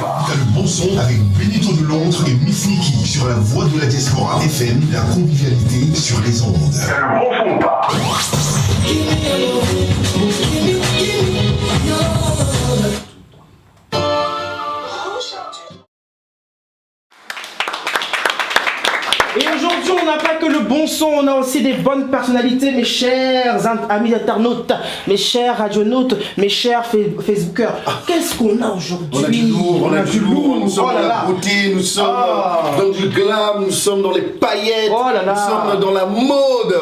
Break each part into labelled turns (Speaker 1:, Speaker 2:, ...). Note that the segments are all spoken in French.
Speaker 1: T'as le bon son avec Benito de Londres et Miss Nikki sur la voix de la diaspora FM, la convivialité sur les ondes.
Speaker 2: T'as le bon son ou pas?
Speaker 3: Et aujourd'hui, on n'a pas que le bon son, on a aussi des bonnes personnalités, mes chers amis internautes, mes chers radionautes, mes chers Facebookers. Qu'est-ce qu'on a aujourd'hui?
Speaker 4: On a du lourd, on a du lourd, nous sommes dans la beauté, nous sommes dans du glam, nous sommes dans les paillettes, nous sommes dans la mode.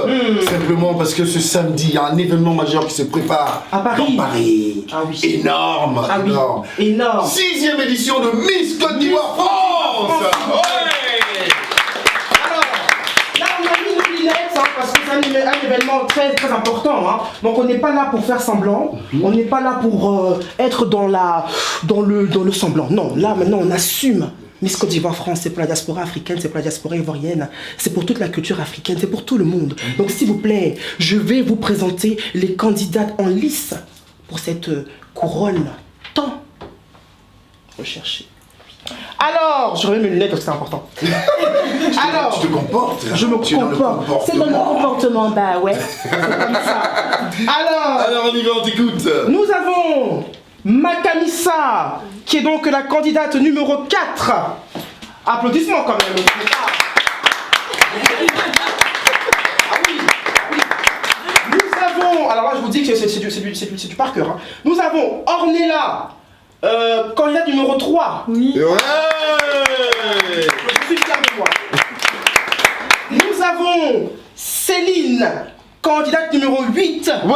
Speaker 4: Simplement parce que ce samedi, il y a un événement majeur qui se prépare
Speaker 3: à Paris.
Speaker 4: Dans Paris.
Speaker 3: Ah oui.
Speaker 4: Énorme, énorme.
Speaker 3: Énorme.
Speaker 4: 6e édition de Miss Côte d'Ivoire France.
Speaker 3: Parce que c'est un événement très très important, hein. Donc on n'est pas là pour faire semblant, on n'est pas là pour être dans le semblant. Non, là maintenant on assume. Miss Côte d'Ivoire France, c'est pour la diaspora africaine, c'est pour la diaspora ivoirienne, c'est pour toute la culture africaine, c'est pour tout le monde. Donc s'il vous plaît, je vais vous présenter les candidates en lice pour cette couronne tant recherchée. Alors, je remets mes lunettes parce que c'est important. Alors,
Speaker 4: tu te comportes.
Speaker 3: Je me comporte. C'est dans mon comportement, bah ouais. C'est comme ça. Alors,
Speaker 4: on y va, on t'écoute.
Speaker 3: Nous avons Makamissa, qui est donc la candidate numéro 4. Applaudissements quand même. Ah oui. Nous avons, alors là je vous dis que c'est du par cœur. Hein. Nous avons Ornella. Candidate numéro 3.
Speaker 4: Oui. Ouais.
Speaker 3: Je suis fier de moi. Nous avons Céline, candidate numéro 8.
Speaker 4: Ouais.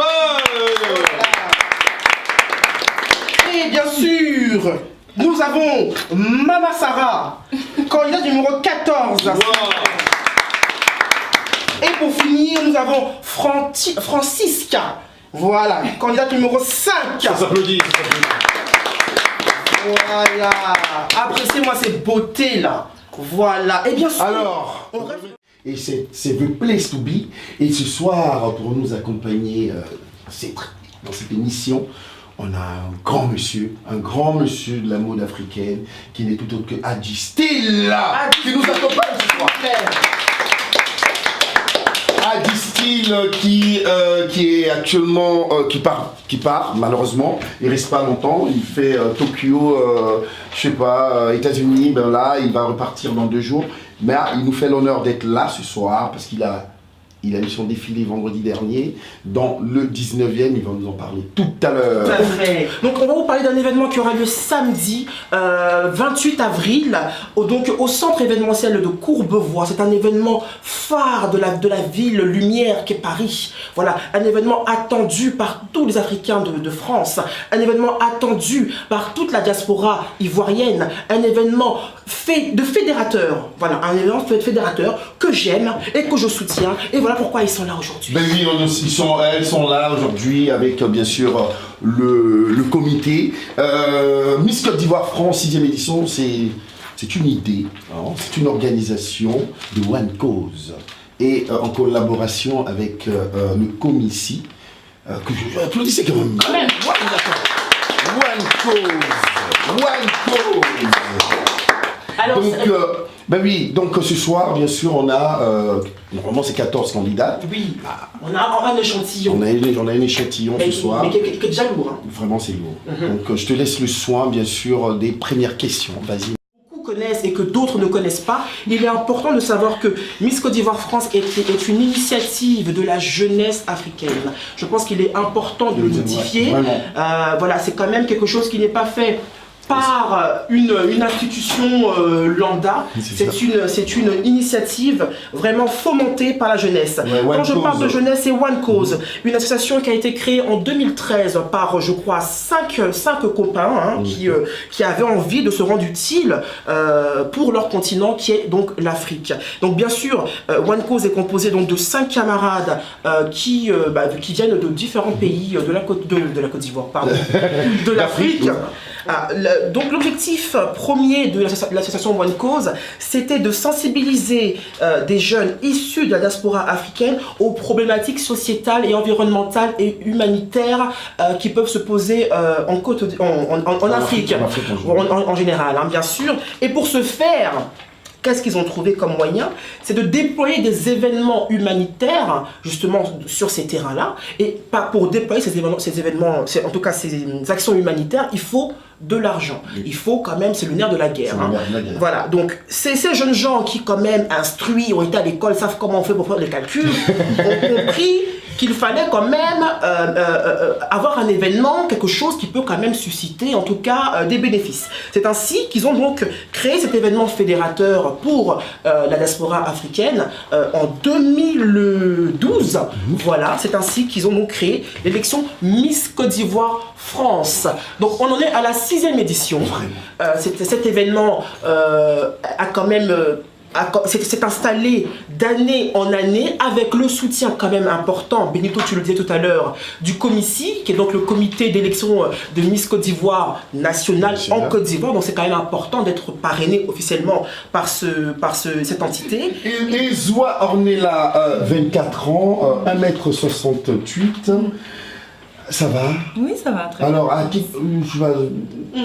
Speaker 3: Et bien sûr, nous avons Mama Sarah, candidate numéro 14.
Speaker 4: Ouais.
Speaker 3: Et pour finir, nous avons Francisca. Voilà, candidate numéro 5.
Speaker 4: Ça s'applaudit.
Speaker 3: Voilà, appréciez-moi ces beautés là. Voilà, et bien sûr.
Speaker 4: Alors, et c'est The Place to Be. Et ce soir, pour nous accompagner dans cette émission, on a un grand monsieur de la mode africaine, qui n'est tout autre que Adji Steele, qui nous accompagne ce soir. Adji Steele qui est actuellement qui part malheureusement, il reste pas longtemps, il fait Tokyo, je sais pas, États-Unis, ben là il va repartir dans 2 jours, mais il nous fait l'honneur d'être là ce soir parce qu'il a eu son défilé vendredi dernier dans le 19e, il va nous en parler tout à l'heure.
Speaker 3: Tout à fait. Donc on va vous parler d'un événement qui aura lieu samedi 28 avril donc au centre événementiel de Courbevoie. C'est un événement phare de la ville lumière qu'est Paris. Voilà, un événement attendu par tous les Africains de France, un événement attendu par toute la diaspora ivoirienne, un événement de fédérateur. Voilà, un événement fédérateur que j'aime et que je soutiens. Et voilà pourquoi ils sont là aujourd'hui.
Speaker 4: Ben oui, elles sont là aujourd'hui avec bien sûr le comité. Miss Côte d'Ivoire France 6e édition, c'est une idée, hein, c'est une organisation de One Cause. Et en collaboration avec le Comici, que je applaudissais quand même. One Cause. Alors, donc, ben oui, donc ce soir, bien sûr, on a, normalement c'est 14 candidats.
Speaker 3: Oui, on a un échantillon.
Speaker 4: On a un échantillon ce soir.
Speaker 3: Mais qui est déjà lourd. Hein.
Speaker 4: Vraiment, c'est lourd. Donc, je te laisse le soin, bien sûr, des premières questions. Vas-y.
Speaker 3: Beaucoup connaissent et que d'autres ne connaissent pas. Il est important de savoir que Miss Côte d'Ivoire France est une initiative de la jeunesse africaine. Je pense qu'il est important de le notifier. Voilà, c'est quand même quelque chose qui n'est pas fait par une institution lambda, c'est une initiative vraiment fomentée par la jeunesse. Quand je parle de jeunesse, c'est One Cause, une association qui a été créée en 2013 par, je crois, 5 copains qui avaient envie de se rendre utile pour leur continent qui est donc l'Afrique. Donc bien sûr, One Cause est composé donc de 5 camarades qui viennent de différents pays de la Côte d'Ivoire, pardon, de l'Afrique. Donc l'objectif premier de l'association One Cause, c'était de sensibiliser des jeunes issus de la diaspora africaine aux problématiques sociétales et environnementales et humanitaires qui peuvent se poser en Afrique, en général, hein, bien sûr. Et pour ce faire, qu'est-ce qu'ils ont trouvé comme moyen? C'est de déployer des événements humanitaires, justement, sur ces terrains-là. Et pour déployer ces événements, en tout cas ces actions humanitaires, il faut de l'argent. Il faut quand même, c'est le nerf de la guerre. Hein. Voilà, donc ces jeunes gens qui quand même instruits, ont été à l'école, savent comment on fait pour faire les calculs, ont compris qu'il fallait quand même avoir un événement, quelque chose qui peut quand même susciter en tout cas des bénéfices. C'est ainsi qu'ils ont donc créé cet événement fédérateur pour la diaspora africaine en 2012. Voilà, c'est ainsi qu'ils ont donc créé l'élection Miss Côte d'Ivoire France. Donc on en est à la 6e édition. Cet événement a quand même... s'est installé d'année en année avec le soutien quand même important, Benito tu le disais tout à l'heure, du COMICI, qui est donc le comité d'élection de Miss Côte d'Ivoire nationale en Côte d'Ivoire, donc c'est quand même important d'être parrainé officiellement par cette entité.
Speaker 4: Et les Zoua Ornella, 24 ans, 1m68, ça va?
Speaker 2: Oui, ça va, très
Speaker 4: bien. Alors,
Speaker 2: bien.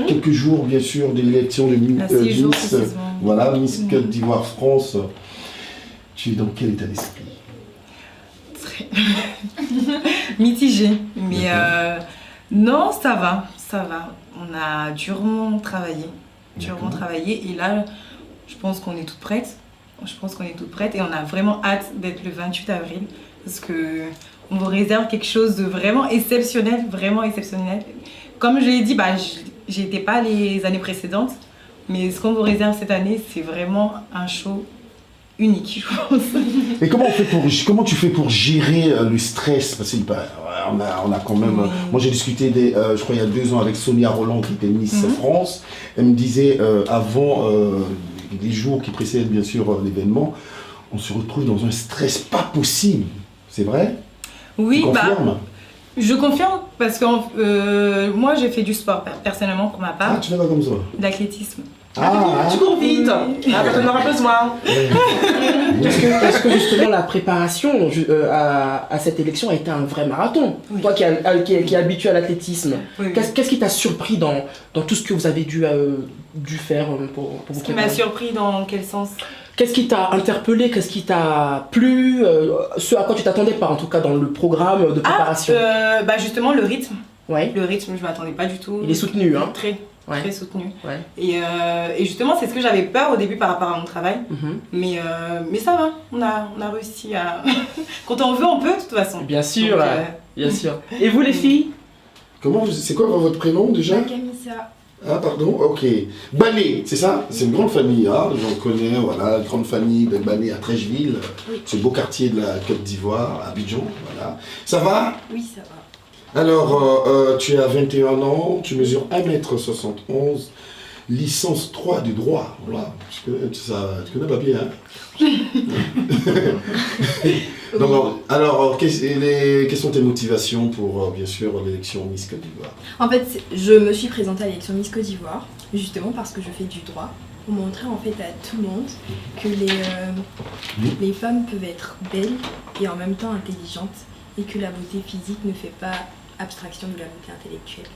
Speaker 4: Quelques jours, bien sûr, de l'élection de Miss, voilà, Miss Côte d'Ivoire France. Tu es dans quel état d'esprit?
Speaker 2: Très mitigé, mais non, ça va. On a durement travaillé, et là, je pense qu'on est toutes prêtes. Et on a vraiment hâte d'être le 28 avril, parce que on vous réserve quelque chose de vraiment exceptionnel, Comme je l'ai dit, j'ai été pas les années précédentes, mais ce qu'on vous réserve cette année, c'est vraiment un show unique, je pense.
Speaker 4: Et comment tu fais pour gérer le stress? Parce qu'on a quand même...
Speaker 2: Oui.
Speaker 4: Moi j'ai discuté, je crois il y a 2 ans, avec Sonia Roland qui était Miss France. Elle me disait, avant les jours qui précèdent bien sûr l'événement, on se retrouve dans un stress pas possible. C'est vrai?
Speaker 2: Oui,
Speaker 4: tu confirmes?
Speaker 2: Je confirme parce que moi j'ai fait du sport personnellement pour ma part.
Speaker 4: Ah, tu fais pas comme ça?
Speaker 2: D'athlétisme.
Speaker 3: Tu cours vite, on en aura besoin. Est-ce que justement la préparation à cette élection a été un vrai marathon? Oui. Toi qui es habitué à l'athlétisme, qu'est-ce qui t'a surpris dans tout ce que vous avez dû faire pour vous préparer?
Speaker 2: Ce qui m'a surpris dans quel sens?
Speaker 3: Qu'est-ce qui t'a interpellé? Qu'est-ce qui t'a plu? Ce à quoi tu t'attendais pas en tout cas dans le programme de préparation?
Speaker 2: Justement le rythme.
Speaker 3: Ouais.
Speaker 2: Le rythme, je m'attendais pas du tout.
Speaker 3: Il est soutenu, hein?
Speaker 2: Très soutenu.
Speaker 3: Ouais.
Speaker 2: Et justement, c'est ce que j'avais peur au début par rapport à mon travail. Mais ça va, on a réussi à... Quand on veut, on peut de toute façon.
Speaker 3: Bien sûr, donc, bien sûr. Et vous les filles?
Speaker 4: C'est quoi votre prénom déjà?
Speaker 2: Camissa.
Speaker 4: Ah pardon, ok. Bané, c'est ça? C'est une grande famille, hein? J'en connais, voilà, grande famille de Bané à Trècheville. Oui. C'est le beau quartier de la Côte d'Ivoire, à Abidjan, voilà. Ça va?
Speaker 2: Oui, ça va.
Speaker 4: Alors, tu as 21 ans, tu mesures 1m71, licence 3 du droit. Voilà, tu connais pas bien, hein? Donc, alors, quelles sont tes motivations pour, bien sûr, l'élection Miss Côte d'Ivoire?
Speaker 5: En fait, je me suis présentée à l'élection Miss Côte d'Ivoire, justement parce que je fais du droit, pour montrer en fait à tout le monde que les femmes peuvent être belles et en même temps intelligentes, et que la beauté physique ne fait pas abstraction de la beauté intellectuelle.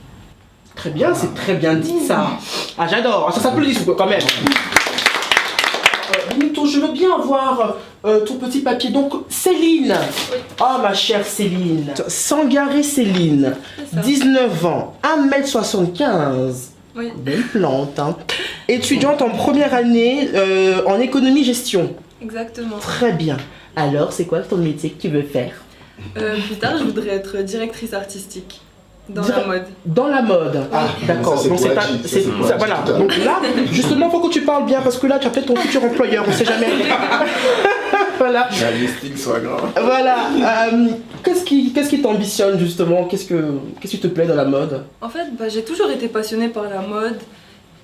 Speaker 3: Très bien, c'est très bien dit ça. Ah, j'adore, ça s'applaudit quand même. Benito, je veux bien avoir ton petit papier. Donc, Céline. Oh, ma chère Céline. Sangaré Céline, 19 ans, 1m75.
Speaker 6: Oui.
Speaker 3: Belle plante. Hein. Étudiante en première année en économie-gestion.
Speaker 6: Exactement.
Speaker 3: Très bien. Alors, c'est quoi ton métier que tu veux faire?
Speaker 6: Plus tard, je voudrais être directrice artistique. Dans la mode.
Speaker 3: Dans la mode. Ah, d'accord. Donc c'est pas. Voilà. Donc là, justement, il faut que tu parles bien parce que là, tu as peut-être ton futur employeur, on ne sait jamais. Voilà.
Speaker 4: La listing soit grave.
Speaker 3: Voilà. Qu'est-ce qui t'ambitionne justement? Qu'est-ce qui te plaît dans la mode?
Speaker 6: En fait, j'ai toujours été passionnée par la mode.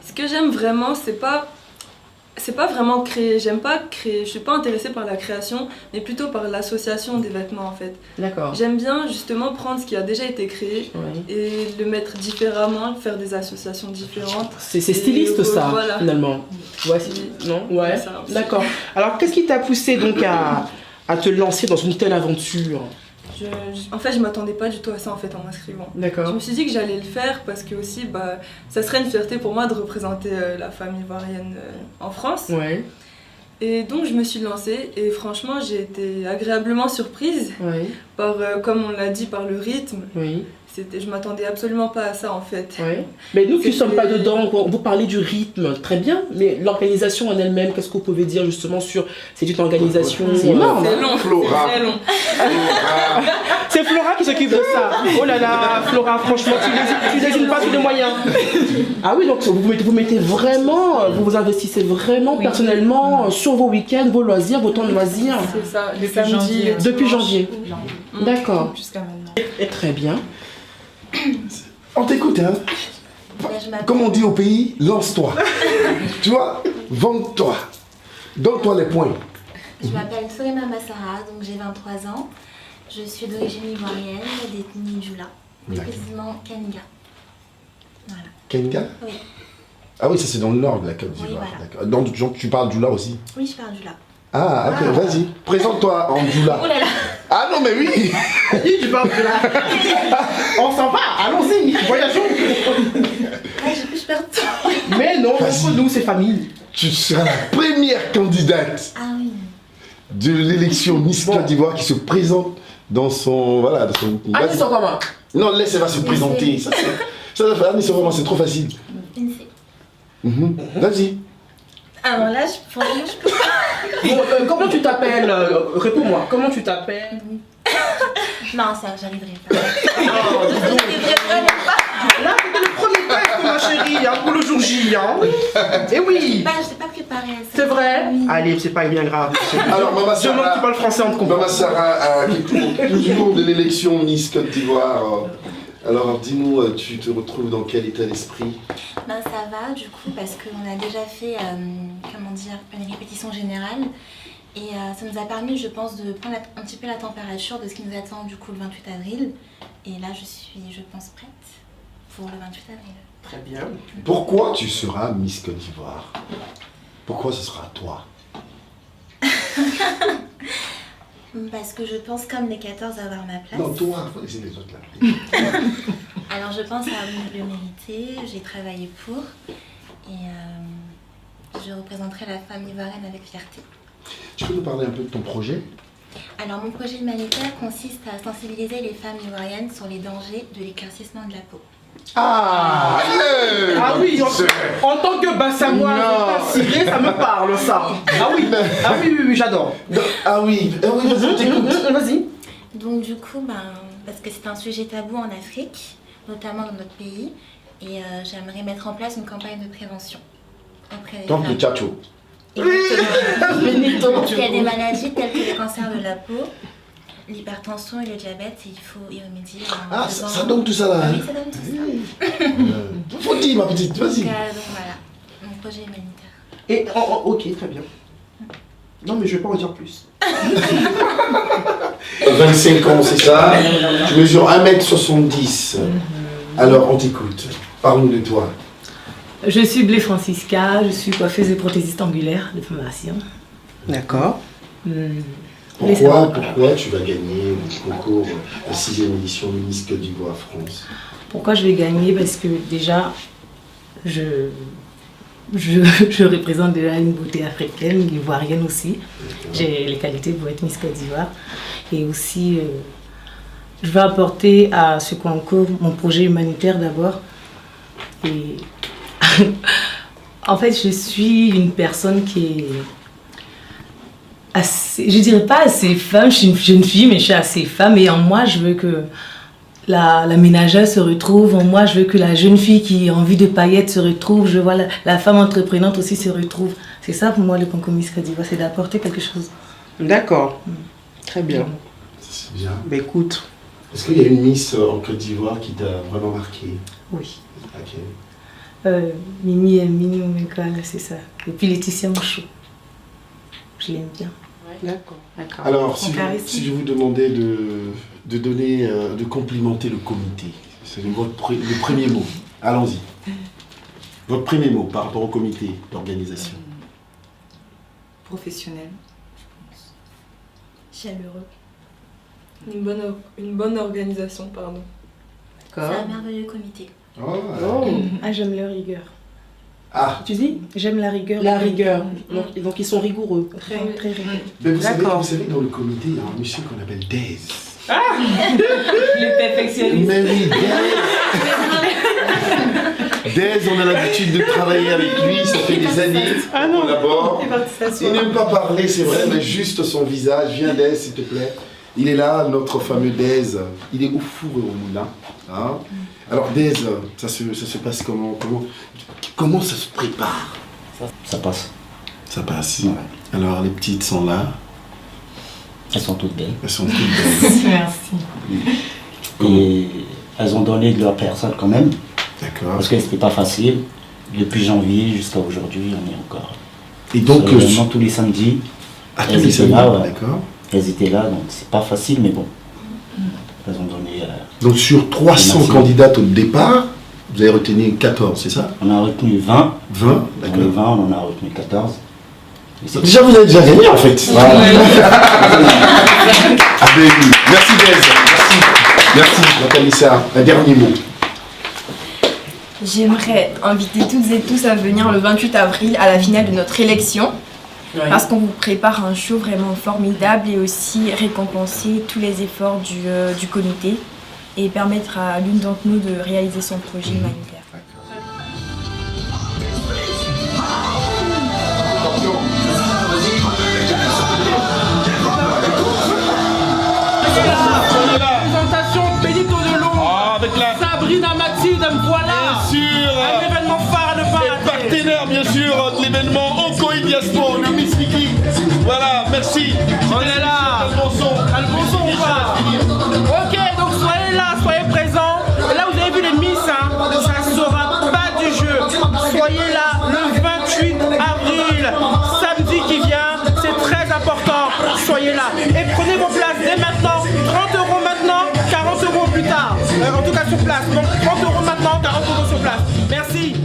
Speaker 6: Ce que j'aime vraiment, c'est pas c'est pas vraiment créer, j'aime pas créer, je suis pas intéressée par la création, mais plutôt par l'association des vêtements en fait.
Speaker 3: D'accord.
Speaker 6: J'aime bien justement prendre ce qui a déjà été créé
Speaker 3: Oui.
Speaker 6: et le mettre différemment, faire des associations différentes.
Speaker 3: C'est styliste ça,
Speaker 6: Voilà.
Speaker 3: finalement. Ouais, non? Ouais.
Speaker 6: C'est ça aussi.
Speaker 3: D'accord. Alors, qu'est-ce qui t'a poussé donc à te lancer dans une telle aventure?
Speaker 6: En fait, je m'attendais pas du tout à ça en fait en m'inscrivant. Je
Speaker 3: D'accord.
Speaker 6: me suis dit que j'allais le faire parce que aussi, ça serait une fierté pour moi de représenter la femme ivoirienne en France.
Speaker 3: Ouais.
Speaker 6: Et donc je me suis lancée et franchement j'ai été agréablement surprise
Speaker 3: Oui.
Speaker 6: par, comme on l'a dit, par le rythme.
Speaker 3: Oui.
Speaker 6: Je m'attendais absolument pas à ça en fait.
Speaker 3: Ouais. Mais nous qui ne
Speaker 6: C'était-
Speaker 3: sommes pas dedans, vous parlez du rythme, très bien, mais l'organisation en elle-même, qu'est-ce que vous pouvez dire justement sur... C'est une organisation...
Speaker 2: C'est énorme.
Speaker 6: C'est long,
Speaker 4: Flora.
Speaker 6: c'est très long.
Speaker 3: C'est Flora qui s'occupe de ça. Oh là là, Flora, franchement, tu désignes pas tous les moyens. Ah oui, donc vous mettez vraiment, vous vous investissez vraiment
Speaker 2: Oui.
Speaker 3: personnellement sur vos week-ends, vos loisirs, vos temps de loisirs.
Speaker 6: C'est ça, les
Speaker 2: Depuis
Speaker 6: samedis,
Speaker 2: janvier.
Speaker 6: les
Speaker 3: Depuis
Speaker 6: dimanches.
Speaker 3: janvier. D'accord.
Speaker 2: Jusqu'à maintenant.
Speaker 3: Très bien.
Speaker 4: On t'écoute, hein. Comme on dit au pays, lance-toi. Tu vois, vante-toi. Donne-toi les points.
Speaker 7: Je m'appelle Sorima Massara, donc j'ai 23 ans. Je suis d'origine ivoirienne, d'ethnie Djoula, plus
Speaker 4: D'accord.
Speaker 7: précisément Kaniga. Voilà.
Speaker 4: Kenga?
Speaker 7: Oui.
Speaker 4: Ah oui, ça c'est dans le nord de la Côte d'Ivoire.
Speaker 7: Oui, voilà.
Speaker 4: D'accord. Donc tu parles Djoula aussi?
Speaker 7: Oui, je parle Djoula.
Speaker 4: Ah, ok, vas-y. Présente-toi en Djoula.
Speaker 7: Oh là là.
Speaker 4: Ah non, mais oui.
Speaker 3: Tu parles de là. On s'en va, allons-y, voyageons.
Speaker 7: Ah, je perds tout.
Speaker 3: Mais non,
Speaker 4: Vas-y.
Speaker 3: entre nous, c'est famille.
Speaker 4: Tu seras la première candidate
Speaker 7: Ah oui.
Speaker 4: de l'élection Miss Côte d'Ivoire qui se présente dans son... Voilà, dans son...
Speaker 3: Ah,
Speaker 4: Vas-y.
Speaker 3: ils sont comment?
Speaker 4: Non, laisse, elle va se présenter. Ça, c'est vraiment, c'est trop facile.
Speaker 7: Pensez.
Speaker 4: Vas-y.
Speaker 7: Alors là, franchement, je peux pas.
Speaker 3: Bon, comment tu t'appelles? Réponds-moi, comment tu t'appelles?
Speaker 7: Non, ça, j'arriverai pas.
Speaker 3: Oh, dis donc.
Speaker 7: J'arriverai vraiment pas.
Speaker 3: Là, c'était le premier test, ma chérie, hein, pour le jour J. Hein. Et oui,
Speaker 7: Je sais pas préparée à ça.
Speaker 3: c'est vrai.
Speaker 7: Oui.
Speaker 3: Allez, c'est pas bien grave.
Speaker 4: Alors, Maman
Speaker 3: Je demande que tu
Speaker 4: Sarah,
Speaker 3: parles français, on te comprend.
Speaker 4: Maman Sarah, toujours de l'élection Miss Côte d'Ivoire. Alors, dis-nous, tu te retrouves dans quel état d'esprit?
Speaker 7: Ben, ça va du coup parce qu'on a déjà fait comment dire, une répétition générale et ça nous a permis je pense de prendre un petit peu la température de ce qui nous attend du coup le 28 avril et là je suis je pense prête pour le 28 avril.
Speaker 3: Très bien.
Speaker 4: Pourquoi tu seras Miss Côte d'Ivoire? Pourquoi ce sera toi?
Speaker 7: Parce que je pense comme les 14 avoir ma place.
Speaker 4: Non, toi, il faut laisser les autres là.
Speaker 7: Alors je pense à le mériter, j'ai travaillé pour et je représenterai la femme ivoirienne avec fierté.
Speaker 4: Tu peux nous parler un peu de ton projet?
Speaker 7: Alors mon projet humanitaire consiste à sensibiliser les femmes ivoiriennes sur les dangers de l'éclaircissement de la peau.
Speaker 4: Ah, allez.
Speaker 3: Ah oui, en tant que bassamois,
Speaker 4: Non.
Speaker 3: ciré, ça me parle ça. Ah oui, j'adore.
Speaker 4: Ah oui, vas-y, on t'écoute.
Speaker 3: Vas-y.
Speaker 7: Donc du coup, parce que c'est un sujet tabou en Afrique, notamment dans notre pays, et j'aimerais mettre en place une campagne de prévention auprès des
Speaker 4: Donc le
Speaker 7: femmes.
Speaker 4: tchatcho.
Speaker 7: Exactement. Donc il y a des maladies telles que le cancer de la peau, l'hypertension et le diabète, et il faut y remédier en
Speaker 4: Ah,
Speaker 7: faisant-
Speaker 4: ça donne tout ça là.
Speaker 7: Ah
Speaker 4: hein?
Speaker 7: oui, ça donne tout ça.
Speaker 4: Faut dire ma petite,
Speaker 7: Donc,
Speaker 4: vas-y.
Speaker 7: donc voilà, mon projet humanitaire.
Speaker 3: Et ok, très bien. Non, mais je vais pas en dire plus.
Speaker 4: 25 ans, c'est ça? Tu mesures 1m70. Alors, on t'écoute. Parle-nous de toi.
Speaker 8: Je suis Blé Francisca, je suis coiffeuse et prothésiste angulaire de formation.
Speaker 3: D'accord.
Speaker 4: Pourquoi tu vas gagner le concours, la 6e édition de Miss Côte d'Ivoire France?
Speaker 8: Pourquoi je vais gagner? Parce que déjà, je représente déjà une beauté africaine, ivoirienne aussi. J'ai les qualités pour être Miss Côte d'Ivoire. Et aussi, je vais apporter à ce concours mon projet humanitaire d'abord. Et en fait, je suis une personne qui est assez, je dirais pas assez femme, je suis une jeune fille, mais je suis assez femme. Et en moi, je veux que la ménagère se retrouve. En moi, je veux que la jeune fille qui a envie de paillettes se retrouve. Je vois la femme entreprenante aussi se retrouve. C'est ça pour moi le concours Miss Côte d'Ivoire, c'est d'apporter quelque chose.
Speaker 3: D'accord. Très bien.
Speaker 4: C'est bien.
Speaker 3: Bah écoute.
Speaker 4: Est-ce qu'il y a une Miss en Côte d'Ivoire qui t'a vraiment marqué?
Speaker 8: Oui.
Speaker 4: Ok.
Speaker 8: Mini Omega, là, c'est ça. Et puis Laetitia Mouchou. Je l'aime bien.
Speaker 3: D'accord.
Speaker 4: Alors,
Speaker 2: On caresse.
Speaker 4: si je vous demandais de donner, de complimenter le comité, c'est le premier mot. Allons-y. Votre premier mot par rapport au comité d'organisation.
Speaker 2: Professionnel.
Speaker 5: Chaleureux.
Speaker 6: Une bonne organisation, pardon.
Speaker 7: C'est un merveilleux comité.
Speaker 4: Oh.
Speaker 8: Ah, j'aime la rigueur.
Speaker 4: Ah,
Speaker 3: Tu dis
Speaker 8: J'aime la rigueur.
Speaker 3: la rigueur. Donc ils sont rigoureux.
Speaker 8: Très, très rigoureux.
Speaker 4: mais vous savez,
Speaker 3: D'accord.
Speaker 4: dans le comité, il y a un monsieur qu'on appelle Dez.
Speaker 8: Le perfectionniste.
Speaker 4: Mais oui, Dez. Dez, on a l'habitude de travailler avec lui, ça fait des années qu'on collabore. Il n'aime pas parler, c'est vrai, mais juste son visage. Viens Dez, s'il te plaît. Il est là, notre fameux Dez. Il est au four et au moulin. Hein. Alors Dez, ça se passe comment ça se prépare?
Speaker 9: Ça passe.
Speaker 4: Ça passe.
Speaker 9: Ouais.
Speaker 4: Alors les petites sont là.
Speaker 9: Elles sont toutes belles.
Speaker 4: Elles sont toutes belles.
Speaker 2: Merci.
Speaker 9: Et elles ont donné de leur personne quand même.
Speaker 4: D'accord.
Speaker 9: Parce que c'était pas facile. Depuis janvier jusqu'à aujourd'hui, on est encore.
Speaker 4: Et donc,
Speaker 9: Vraiment, tous les samedis,
Speaker 4: à tous
Speaker 9: elles
Speaker 4: les
Speaker 9: étaient
Speaker 4: samedis,
Speaker 9: là, ouais.
Speaker 4: d'accord.
Speaker 9: Elles étaient là, donc c'est pas facile, mais bon. Elles ont donné.
Speaker 4: Donc sur 300
Speaker 9: Merci.
Speaker 4: candidates au départ, vous avez retenu 14, c'est ça?
Speaker 9: On a retenu 20.
Speaker 4: 20,
Speaker 9: Dans les
Speaker 4: d'accord.
Speaker 9: 20, on en a retenu 14. Et c'est-
Speaker 4: Déjà, vous avez déjà gagné en fait.
Speaker 9: Voilà.
Speaker 4: Ah ben oui. Merci Dez. Merci Nathalie Sarr. Un dernier mot.
Speaker 5: J'aimerais inviter toutes et tous à venir le 28 avril à la finale de notre élection. Parce qu'on vous prépare un show vraiment formidable et aussi récompenser tous les efforts du comité et permettre à l'une d'entre nous de réaliser son projet humanitaire.
Speaker 3: Présentation Benito de Long.
Speaker 10: Avec la
Speaker 3: Sabrina Mathilde, voilà.
Speaker 10: bien sûr
Speaker 3: Un événement phare à ne pas rater.
Speaker 10: partenaire bien sûr de l'événement Okoi Diaspo, le Miss Mickey. Voilà, merci.
Speaker 3: On est là.
Speaker 10: Quel bon son.
Speaker 3: Ah, le bon son ou pas? Ok, donc soyez là, soyez présents. Et là, vous avez vu les Miss, hein. Ça ne sera pas du jeu. Soyez là le 28 avril, samedi qui vient. C'est très important. Soyez là. Et prenez vos places dès maintenant. 30 € maintenant, 40 € plus tard. En tout cas sur place. Donc 30 € maintenant, 40 € sur place. Merci.